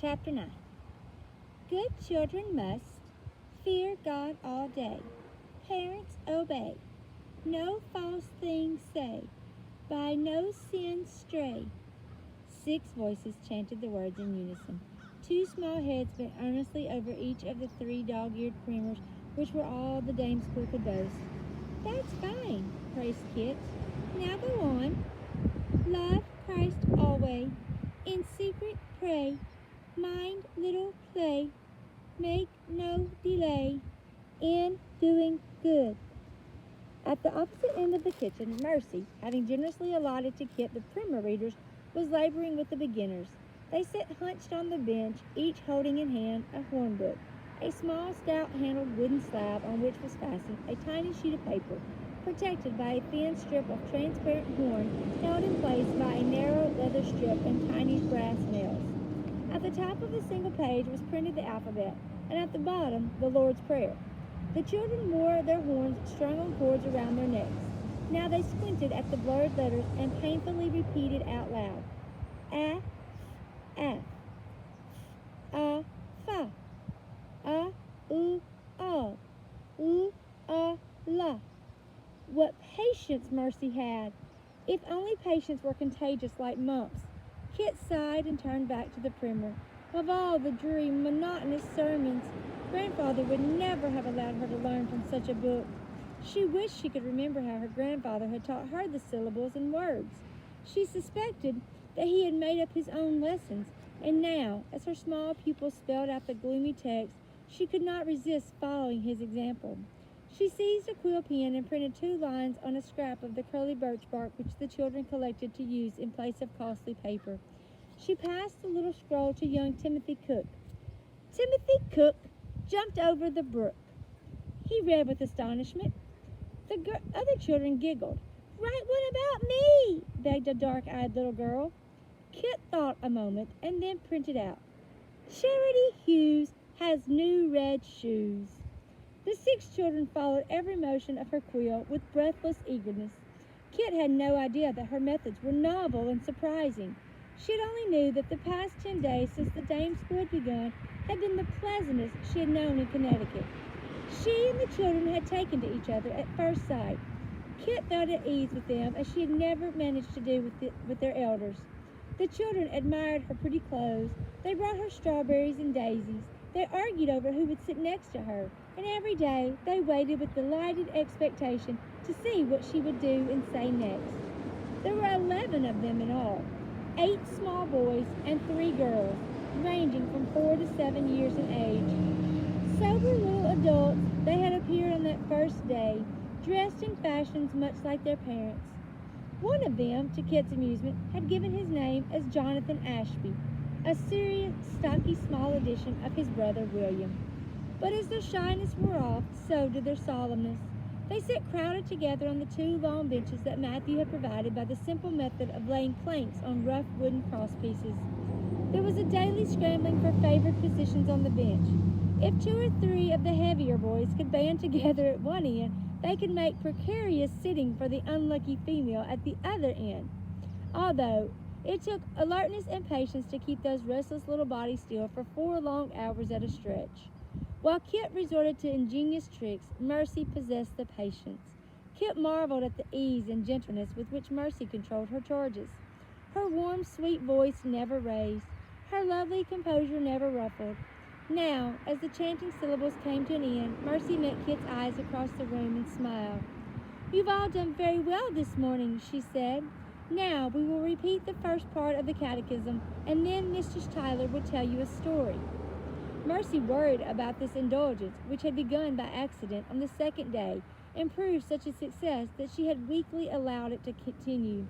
Chapter 9. Good children must fear God all day. Parents obey. No false things say. By no sin stray. 6 voices chanted the words in unison. 2 small heads bent earnestly over each of the 3 dog-eared primers, which were all the dame school could boast. That's fine, praised Kit. Now go on. Love Christ always. In secret pray. Mind little play. Make no delay in doing good. At the opposite end of the kitchen, Mercy, having generously allotted to Kit the primer readers, was laboring with the beginners. They sat hunched on the bench, each holding in hand a horn book, a small, stout-handled wooden slab on which was fastened a tiny sheet of paper, protected by a thin strip of transparent horn held in place by a narrow leather strip and tiny brass nails. At the top of a single page was printed the alphabet, and at the bottom the Lord's Prayer. The children wore their horns strung on cords around their necks. Now they squinted at the blurred letters and painfully repeated out loud, A, F, A, Fa, A, U, La. What patience Mercy had! If only patience were contagious like mumps. Kit sighed and turned back to the primer. Of all the dreary, monotonous sermons, Grandfather would never have allowed her to learn from such a book. She wished she could remember how her grandfather had taught her the syllables and words. She suspected that he had made up his own lessons, and now, as her small pupils spelled out the gloomy text, she could not resist following his example. She seized a quill pen and printed 2 lines on a scrap of the curly birch bark which the children collected to use in place of costly paper. She passed the little scroll to young Timothy Cook. Timothy Cook jumped over the brook. He read with astonishment. The other children giggled. Write one about me, begged a dark-eyed little girl. Kit thought a moment and then printed out, Charity Hughes has new red shoes. The 6 children followed every motion of her quill with breathless eagerness. Kit had no idea that her methods were novel and surprising. She had only knew that the past 10 days since the dame school had begun had been the pleasantest she had known in Connecticut. She and the children had taken to each other at first sight. Kit felt at ease with them as she had never managed to do with their elders. The children admired her pretty clothes. They brought her strawberries and daisies. They argued over who would sit next to her, and every day they waited with delighted expectation to see what she would do and say next. There were 11 of them in all, 8 small boys and 3 girls, ranging from 4 to 7 years in age. Sober little adults, they had appeared on that first day, dressed in fashions much like their parents. One of them, to Kit's amusement, had given his name as Jonathan Ashby, a serious, stocky, small edition of his brother William. But as their shyness wore off, so did their solemnness. They sat crowded together on the 2 long benches that Matthew had provided by the simple method of laying planks on rough wooden crosspieces. There was a daily scrambling for favored positions on the bench. If 2 or 3 of the heavier boys could band together at one end, they could make precarious sitting for the unlucky female at the other end. Although it took alertness and patience to keep those restless little bodies still for 4 long hours at a stretch. While Kit resorted to ingenious tricks, Mercy possessed the patience. Kit marveled at the ease and gentleness with which Mercy controlled her charges. Her warm, sweet voice never raised. Her lovely composure never ruffled. Now, as the chanting syllables came to an end, Mercy met Kit's eyes across the room and smiled. You've all done very well this morning, she said. Now we will repeat the first part of the catechism, and then Mistress Tyler will tell you a story. Mercy worried about this indulgence, which had begun by accident on the 2nd day, and proved such a success that she had weakly allowed it to continue.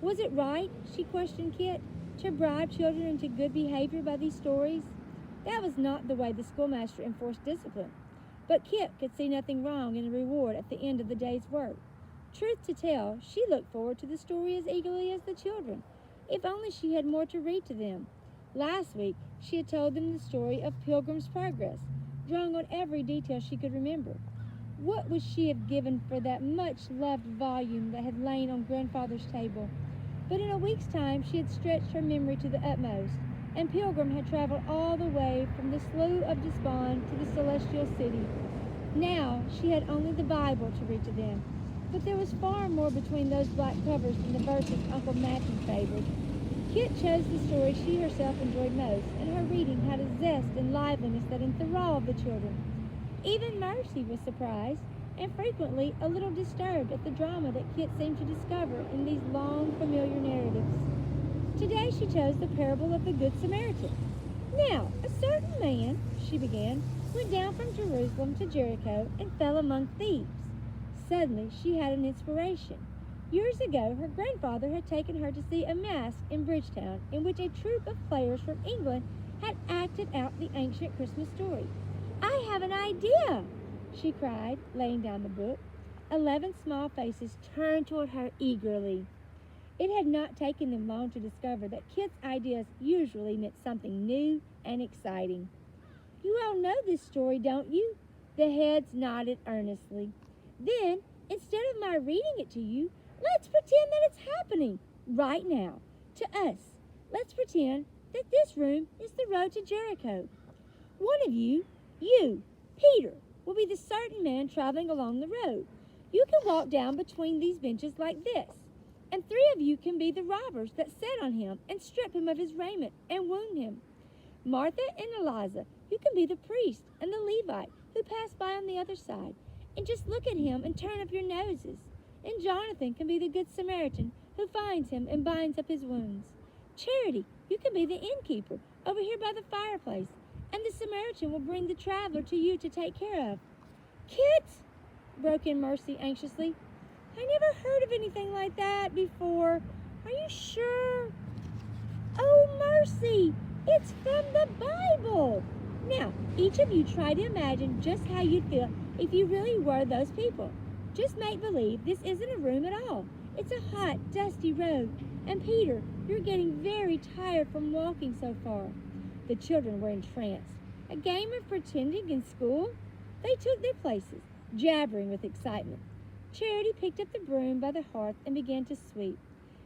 Was it right, she questioned Kit, to bribe children into good behavior by these stories? That was not the way the schoolmaster enforced discipline. But Kit could see nothing wrong in a reward at the end of the day's work. Truth to tell, she looked forward to the story as eagerly as the children, if only she had more to read to them. Last week, she had told them the story of Pilgrim's Progress, drawing on every detail she could remember. What would she have given for that much-loved volume that had lain on Grandfather's table? But in a week's time, she had stretched her memory to the utmost. and Pilgrim had traveled all the way from the Slough of Despond to the Celestial City. Now she had only the Bible to read to them, but there was far more between those black covers than the verses Uncle Matthew favored. Kit chose the story she herself enjoyed most, and her reading had a zest and liveliness that enthralled the children. Even Mercy was surprised, and frequently a little disturbed at the drama that Kit seemed to discover in these long, familiar narratives. Today she chose the parable of the Good Samaritan. Now, a certain man, she began, went down from Jerusalem to Jericho and fell among thieves. Suddenly she had an inspiration. Years ago, her grandfather had taken her to see a masque in Bridgetown in which a troupe of players from England had acted out the ancient Christmas story. "I have an idea!" she cried, laying down the book. 11 small faces turned toward her eagerly. It had not taken them long to discover that Kit's ideas usually meant something new and exciting. "You all know this story, don't you?" The heads nodded earnestly. "Then, instead of my reading it to you, let's pretend that it's happening right now to us. Let's pretend that this room is the road to Jericho. One of you, Peter, will be the certain man traveling along the road. You can walk down between these benches like this, and 3 of you can be the robbers that set on him and strip him of his raiment and wound him. Martha and Eliza, you can be the priest and the Levite who pass by on the other side, and just look at him and turn up your noses. And Jonathan can be the Good Samaritan who finds him and binds up his wounds. Charity, you can be the innkeeper over here by the fireplace, and the Samaritan will bring the traveler to you to take care of." "Kit," broke in Mercy anxiously, "I never heard of anything like that before. Are you sure?" "Oh, Mercy, it's from the Bible. Now, each of you try to imagine just how you'd feel if you really were those people. Just make believe this isn't a room at all. It's a hot, dusty road. And Peter, you're getting very tired from walking so far." The children were entranced. A game of pretending in school? They took their places, jabbering with excitement. Charity picked up the broom by the hearth and began to sweep.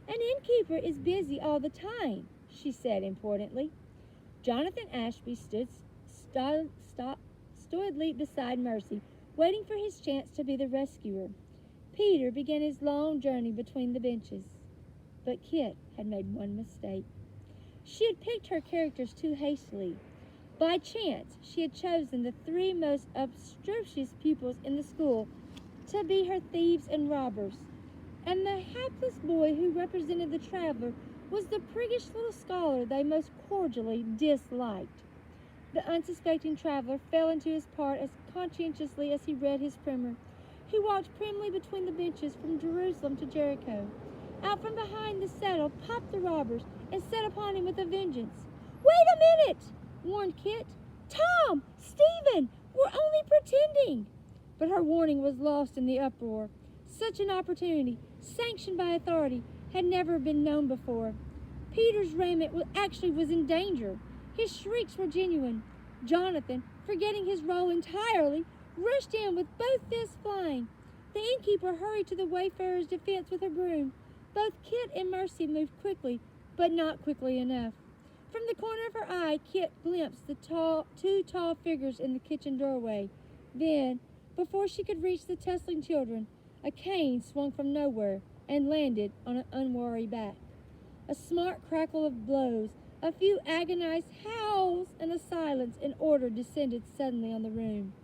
"An innkeeper is busy all the time," she said importantly. Jonathan Ashby stood stoically beside Mercy, waiting for his chance to be the rescuer. Peter began his long journey between the benches. But Kit had made one mistake. She had picked her characters too hastily. By chance, she had chosen the 3 most obstreperous pupils in the school to be her thieves and robbers, and the hapless boy who represented the traveler was the priggish little scholar they most cordially disliked. The unsuspecting traveler fell into his part as conscientiously as he read his primer. He walked primly between the benches from Jerusalem to Jericho. Out from behind the saddle popped the robbers and set upon him with a vengeance. "Wait a minute!" warned Kit. "Tom! Stephen! We're only pretending!" But her warning was lost in the uproar. Such an opportunity, sanctioned by authority, had never been known before. Peter's raiment actually was in danger. His shrieks were genuine. Jonathan, forgetting his role entirely, rushed in with both fists flying. The innkeeper hurried to the wayfarer's defense with her broom. Both Kit and Mercy moved quickly, but not quickly enough. From the corner of her eye, Kit glimpsed the 2 tall figures in the kitchen doorway. Then, before she could reach the tussling children, a cane swung from nowhere and landed on an unwary back. A smart crackle of blows, a few agonized howls, and a silence and order descended suddenly on the room.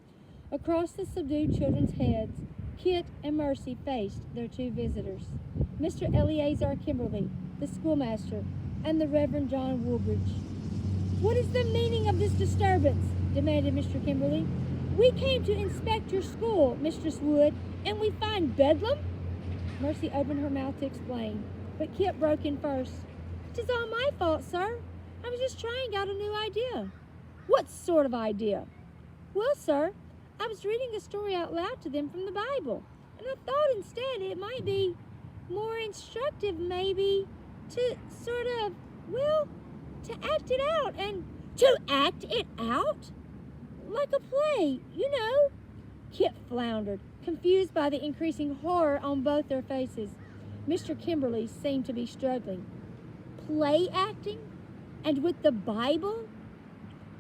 Across the subdued children's heads, Kit and Mercy faced their 2 visitors, Mr. Eleazar Kimberly, the schoolmaster, and the Reverend John Woolbridge. "What is the meaning of this disturbance?" demanded Mr. Kimberly. "We came to inspect your school, Mistress Wood, and we find bedlam." Mercy opened her mouth to explain, but Kit broke in first. "'Tis all my fault, sir. I was just trying out a new idea." "What sort of idea?" "Well, sir, I was reading a story out loud to them from the Bible, and I thought instead it might be more instructive, maybe, to sort of, well, to act it out and—" "To act it out?" "Like a play, you know." Kit floundered, confused by the increasing horror on both their faces. Mr. Kimberly seemed to be struggling. "Play acting? And with the Bible?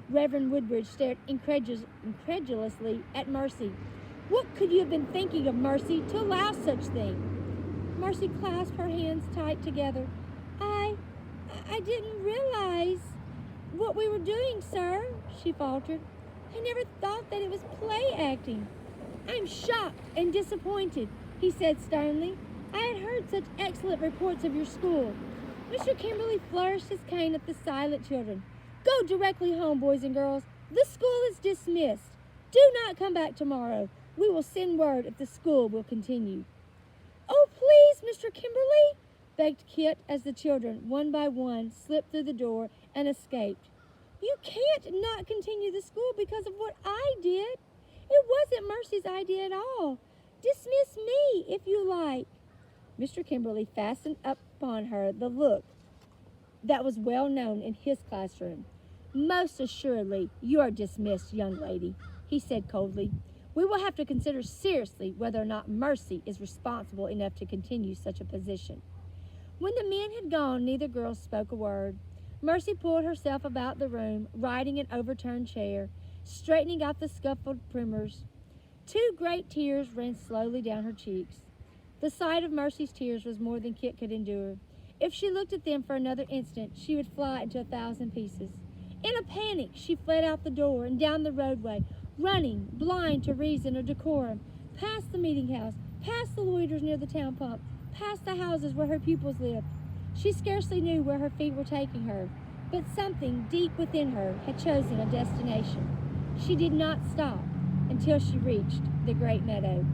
Reverend Woodbridge stared incredulously at Mercy. What could you have been thinking of, Mercy, to allow such thing? Mercy clasped her hands tight together. I didn't realize what we were doing, sir, she faltered. I never thought that it was play acting. I'm shocked and disappointed, he said sternly. I had heard such excellent reports of your school. Mr. Kimberly flourished his cane at the silent children. Go directly home, boys and girls. The school is dismissed. Do not come back tomorrow. We will send word if the school will continue. Oh, please, Mr. Kimberly, begged Kit as the children, one by one, slipped through the door and escaped. You can't not continue the school because of what I did. It wasn't Mercy's idea at all. Dismiss me, if you like. Mr. Kimberly fastened upon her the look that was well known in his classroom. Most assuredly, you are dismissed, young lady, he said coldly. We will have to consider seriously whether or not Mercy is responsible enough to continue such a position. When the men had gone, neither girl spoke a word. Mercy pulled herself about the room, riding an overturned chair, straightening out the scuffled primers. 2 great tears ran slowly down her cheeks. The sight of Mercy's tears was more than Kit could endure. If she looked at them for another instant, she would fly into 1,000 pieces. In a panic, she fled out the door and down the roadway, running, blind to reason or decorum, past the meeting house, past the loiterers near the town pump, past the houses where her pupils lived. She scarcely knew where her feet were taking her, but something deep within her had chosen a destination. She did not stop until she reached the great meadow.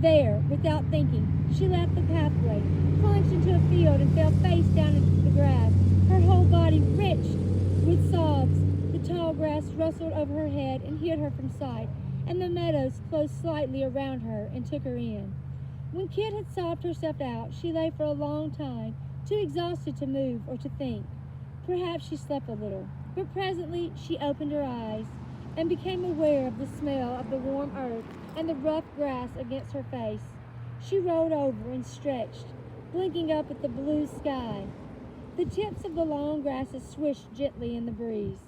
There, without thinking, she left the pathway, plunged into a field, and fell face down into the grass, her whole body wrenched with sobs. The tall grass rustled over her head and hid her from sight, and the meadows closed slightly around her and took her in. When Kit had sobbed herself out, she lay for a long time, too exhausted to move or to think. Perhaps she slept a little, but presently she opened her eyes and became aware of the smell of the warm earth and the rough grass against her face. She rolled over and stretched, blinking up at the blue sky. The tips of the long grasses swished gently in the breeze.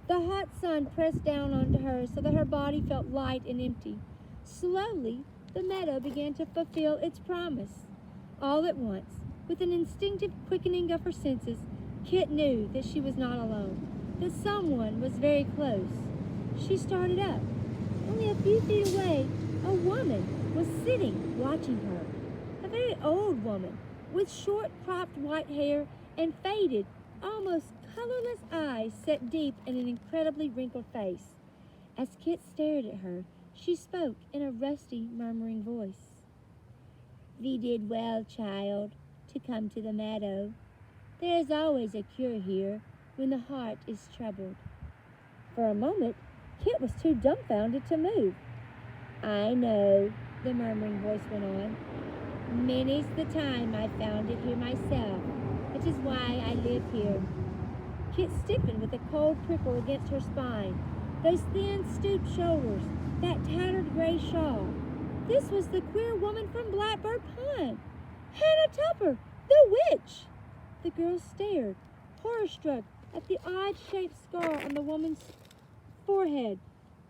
The hot sun pressed down onto her so that her body felt light and empty. Slowly, the meadow began to fulfill its promise. All at once, with an instinctive quickening of her senses, Kit knew that she was not alone, that someone was very close. She started up. Only a few feet away, a woman was sitting, watching her. A very old woman, with short, cropped white hair and faded, almost colorless eyes set deep in an incredibly wrinkled face. As Kit stared at her, she spoke in a rusty, murmuring voice. "Thee did well, child, to come to the meadow. There is always a cure here when the heart is troubled." For a moment, Kit was too dumbfounded to move. "I know," the murmuring voice went on. "Many's the time I found it here myself. It is why I live here." Kit stiffened with a cold prickle against her spine. Those thin, stooped shoulders, that tattered gray shawl. This was the queer woman from Blackbird Pond. Hannah Tupper, the witch! The girl stared, horror-struck, at the odd-shaped scar on the woman's forehead.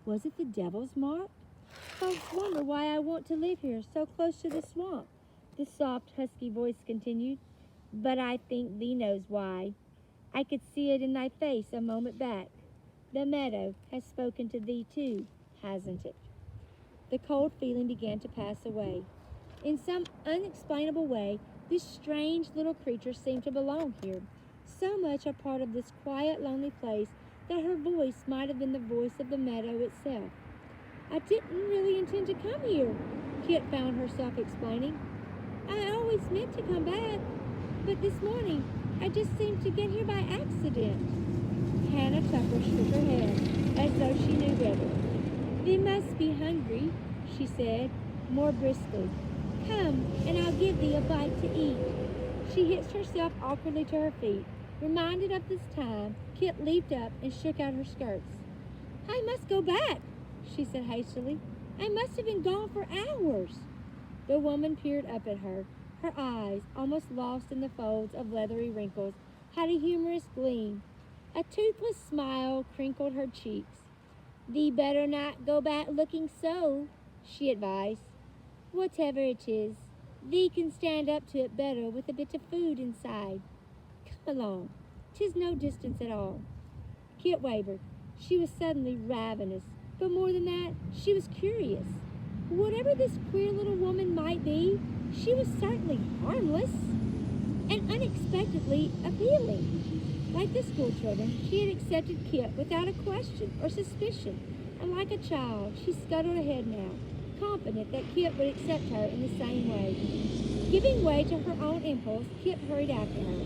Was it the devil's mark? "Folks wonder why I want to live here, so close to the swamp," the soft, husky voice continued. "But I think thee knows why. I could see it in thy face a moment back. The meadow has spoken to thee too, hasn't it?" The cold feeling began to pass away. In some unexplainable way, this strange little creature seemed to belong here, so much a part of this quiet, lonely place that her voice might have been the voice of the meadow itself. "I didn't really intend to come here," Kit found herself explaining. "I always meant to come back, but this morning I just seemed to get here by accident." Hannah Tupper shook her head, as though she knew better. "Thee must be hungry," she said, more briskly. "Come, and I'll give thee a bite to eat." She hitched herself awkwardly to her feet. Reminded of this time, Kit leaped up and shook out her skirts. "I must go back," she said hastily. "I must have been gone for hours." The woman peered up at her. Her eyes, almost lost in the folds of leathery wrinkles, had a humorous gleam. A toothless smile crinkled her cheeks. "Thee better not go back looking so," she advised. "Whatever it is, thee can stand up to it better with a bit of food inside. Come along, 'tis no distance at all." Kit wavered. She was suddenly ravenous, but more than that, she was curious. Whatever this queer little woman might be, she was certainly harmless and unexpectedly appealing. Like the school children, she had accepted Kit without a question or suspicion, and like a child, she scuttled ahead now, confident that Kit would accept her in the same way. Giving way to her own impulse, Kit hurried after her.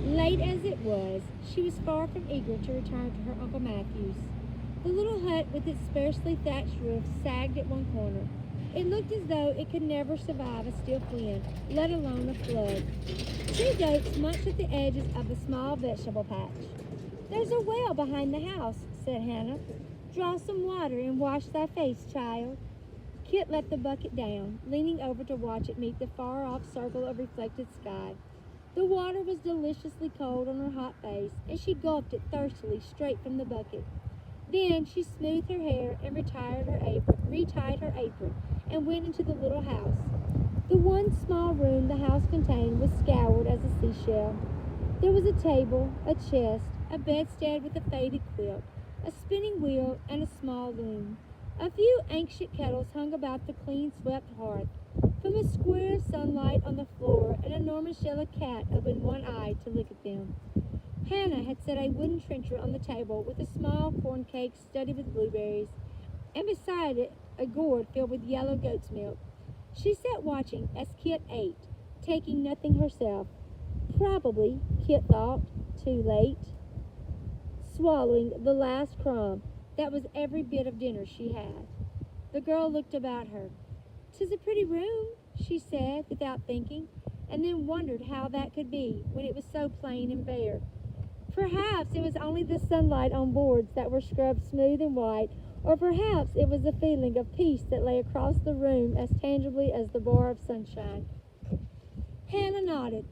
Late as it was, she was far from eager to return to her Uncle Matthew's. The little hut with its sparsely thatched roof sagged at one corner. It looked as though it could never survive a stiff wind, let alone a flood. Two goats munched at the edges of the small vegetable patch. "There's a well behind the house," said Hannah. "Draw some water and wash thy face, child." Kit let the bucket down, leaning over to watch it meet the far-off circle of reflected sky. The water was deliciously cold on her hot face, and she gulped it thirstily straight from the bucket. Then she smoothed her hair and retied her apron, and went into the little house. The one small room the house contained was scoured as a seashell. There was a table, a chest, a bedstead with a faded quilt, a spinning wheel, and a small loom. A few ancient kettles hung about the clean-swept hearth. From a square of sunlight on the floor, an enormous yellow cat opened one eye to look at them. Hannah had set a wooden trencher on the table with a small corn cake studded with blueberries, and beside it a gourd filled with yellow goat's milk. She sat watching as Kit ate, taking nothing herself. Probably, Kit thought, too late. Swallowing the last crumb that was every bit of dinner she had. The girl looked about her. "'Tis a pretty room," she said without thinking, and then wondered how that could be when it was so plain and bare. Perhaps it was only the sunlight on boards that were scrubbed smooth and white, or perhaps it was the feeling of peace that lay across the room as tangibly as the bar of sunshine. Hannah nodded.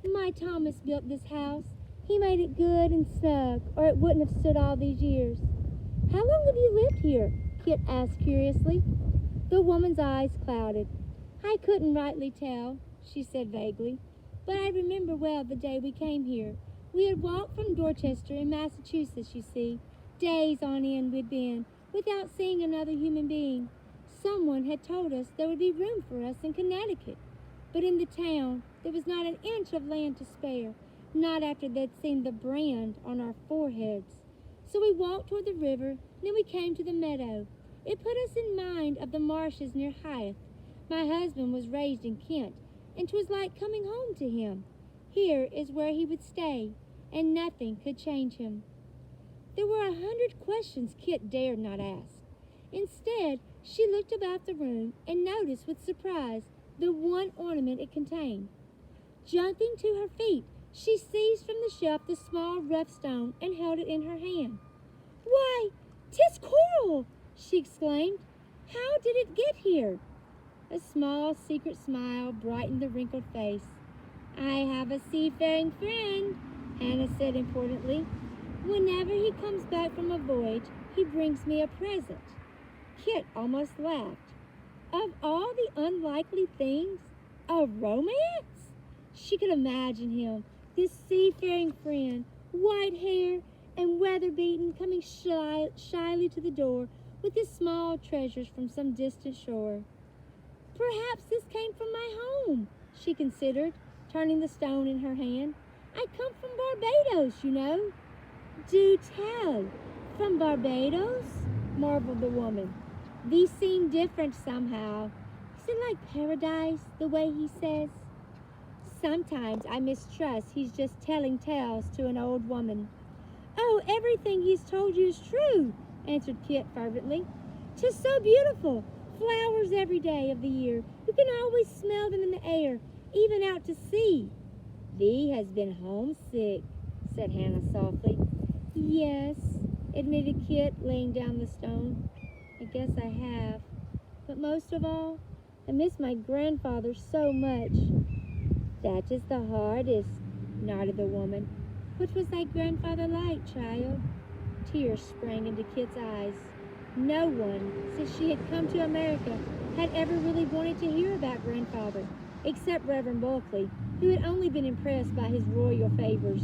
"My Thomas built this house. He made it good and snug, or it wouldn't have stood all these years." "How long have you lived here?" Kit asked curiously. The woman's eyes clouded. "I couldn't rightly tell," she said vaguely, "but I remember well the day we came here. We had walked from Dorchester in Massachusetts, you see. Days on end we'd been, without seeing another human being. Someone had told us there would be room for us in Connecticut, but in the town there was not an inch of land to spare, not after they'd seen the brand on our foreheads. So we walked toward the river, then we came to the meadow. It put us in mind of the marshes near Hythe. My husband was raised in Kent, and 'twas like coming home to him. Here is where he would stay, and nothing could change him." There were 100 questions Kit dared not ask. Instead, she looked about the room and noticed with surprise the one ornament it contained. Jumping to her feet, she seized from the shelf the small rough stone and held it in her hand. "Why, 'tis coral!" she exclaimed. "How did it get here?" A small secret smile brightened the wrinkled face. "I have a seafaring friend," Hannah said importantly. "Whenever he comes back from a voyage, he brings me a present." Kit almost laughed. Of all the unlikely things, a romance? She could imagine him, this seafaring friend, white hair and weather-beaten, coming shyly to the door with his small treasures from some distant shore. "Perhaps this came from my home," she considered, turning the stone in her hand. "I come from Barbados, you know." "Do tell! From Barbados?" marveled the woman. "These seem different somehow. Is it like paradise, the way he says?" "Sometimes I mistrust he's just telling tales to an old woman." "Oh, everything he's told you is true," answered Kit fervently. "'Tis so beautiful. Flowers every day of the year. You can always smell them in the air, even out to sea." "Thee has been homesick," said Hannah softly. "Yes," admitted Kit, laying down the stone. "I guess I have. But most of all, I miss my grandfather so much." "That is the hardest," nodded the woman. "What was thy grandfather like, child?" Tears sprang into Kit's eyes. No one, since she had come to America, had ever really wanted to hear about grandfather, except Reverend Bulkley, who had only been impressed by his royal favors.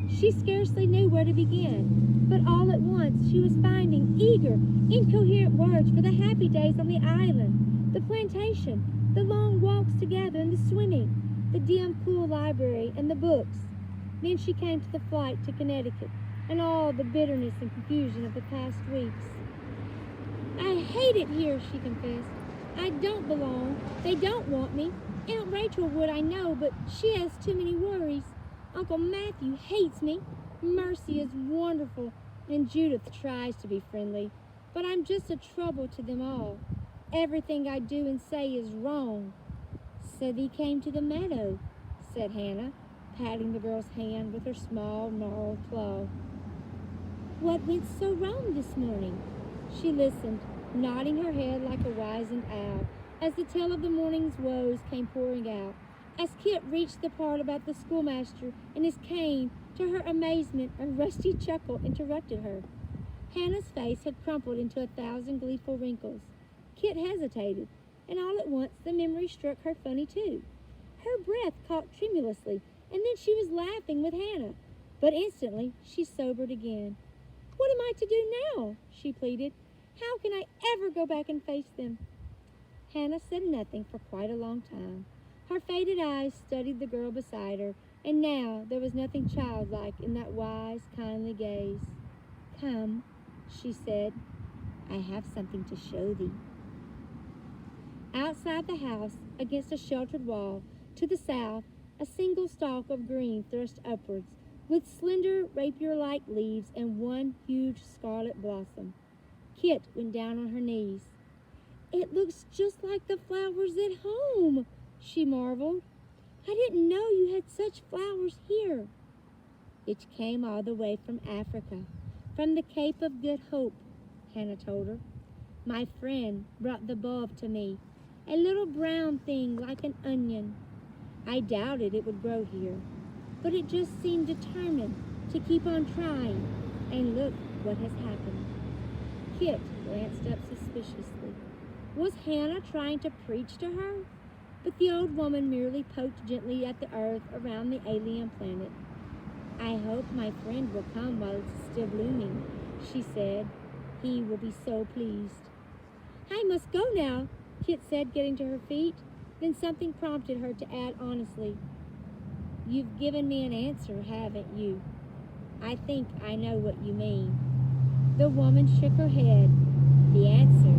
She scarcely knew where to begin, but all at once she was finding eager, incoherent words for the happy days on the island, the plantation, the long walks together and the swimming, the dim, cool library and the books. Then she came to the flight to Connecticut and all the bitterness and confusion of the past weeks. I hate it here, she confessed. I don't belong. They don't want me. Aunt Rachel would, I know, but she has too many worries. Uncle Matthew hates me. Mercy is wonderful, and Judith tries to be friendly. But I'm just a trouble to them all. Everything I do and say is wrong. So thee came to the meadow, said Hannah, patting the girl's hand with her small, gnarled claw. What went so wrong this morning? She listened, nodding her head like a wizened owl, as the tale of the morning's woes came pouring out. As Kit reached the part about the schoolmaster and his cane, to her amazement, a rusty chuckle interrupted her. Hannah's face had crumpled into 1,000 gleeful wrinkles. Kit hesitated, and all at once the memory struck her funny too. Her breath caught tremulously, and then she was laughing with Hannah. But instantly she sobered again. What am I to do now? She pleaded. How can I ever go back and face them? Hannah said nothing for quite a long time. Her faded eyes studied the girl beside her, and now there was nothing childlike in that wise, kindly gaze. Come, she said, I have something to show thee. Outside the house, against a sheltered wall, to the south, a single stalk of green thrust upwards, with slender rapier-like leaves and one huge scarlet blossom. Kit went down on her knees. It looks just like the flowers at home, she marveled. I didn't know you had such flowers here. It came all the way from Africa, from the Cape of Good Hope, Hannah told her. My friend brought the bulb to me, a little brown thing like an onion. I doubted it would grow here, but it just seemed determined to keep on trying, and look what has happened. Kit glanced up suspiciously. Was Hannah trying to preach to her? But the old woman merely poked gently at the earth around the alien planet. I hope my friend will come while it's still blooming, she said. He will be so pleased. I must go now, Kit said, getting to her feet. Then something prompted her to add honestly, You've given me an answer, haven't you? I think I know what you mean. The woman shook her head. The answer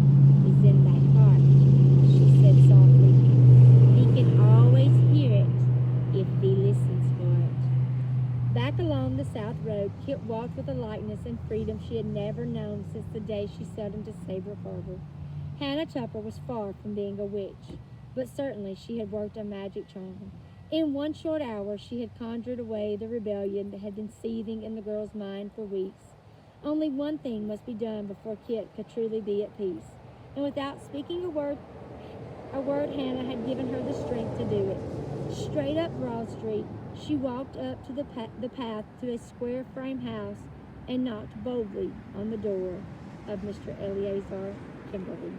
is in thy heart, she said softly. He can always hear it if thee listens for it. Back along the south road, Kit walked with a lightness and freedom she had never known since the day she sailed into Sabre Harbor. Hannah Tupper was far from being a witch, but certainly she had worked a magic charm. In one short hour she had conjured away the rebellion that had been seething in the girl's mind for weeks. Only one thing must be done before Kit could truly be at peace, and without speaking a word Hannah had given her the strength to do it. Straight up Broad Street, she walked up to the path to a square frame house and knocked boldly on the door of Mr. Eleazar Kimberly.